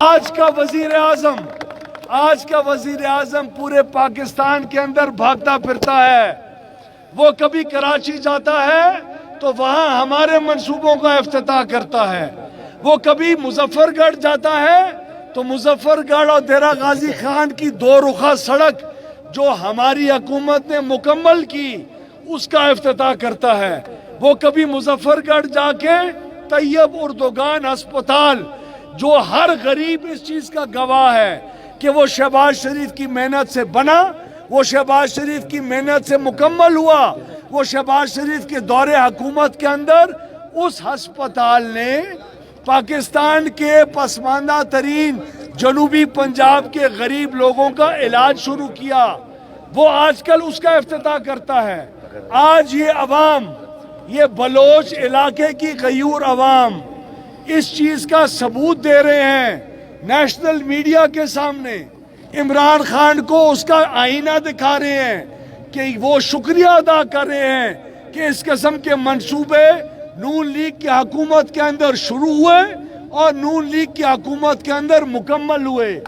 آج کا وزیر اعظم پورے پاکستان کے اندر بھاگتا پھرتا ہے. وہ کبھی کراچی جاتا ہے تو وہاں ہمارے منصوبوں کا افتتاح کرتا ہے. وہ کبھی مظفر گڑھ جاتا ہے تو مظفر گڑھ اور دیرہ غازی خان کی دو رخہ سڑک جو ہماری حکومت نے مکمل کی اس کا افتتاح کرتا ہے. وہ کبھی مظفر گڑھ جا کے طیب اردوگان ہسپتال جو ہر غریب اس چیز کا گواہ ہے کہ وہ شہباز شریف کی محنت سے بنا، وہ شہباز شریف کی محنت سے مکمل ہوا. وہ شہباز شریف کے دور حکومت کے اندر اس ہسپتال نے پاکستان کے پسماندہ ترین جنوبی پنجاب کے غریب لوگوں کا علاج شروع کیا. وہ آج کل اس کا افتتاح کرتا ہے. آج یہ عوام، یہ بلوچ علاقے کی غیور عوام اس چیز کا ثبوت دے رہے ہیں نیشنل میڈیا کے سامنے. عمران خان کو اس کا آئینہ دکھا رہے ہیں کہ وہ شکریہ ادا کر رہے ہیں کہ اس قسم کے منصوبے نون لیگ کی حکومت کے اندر شروع ہوئے اور نون لیگ کی حکومت کے اندر مکمل ہوئے.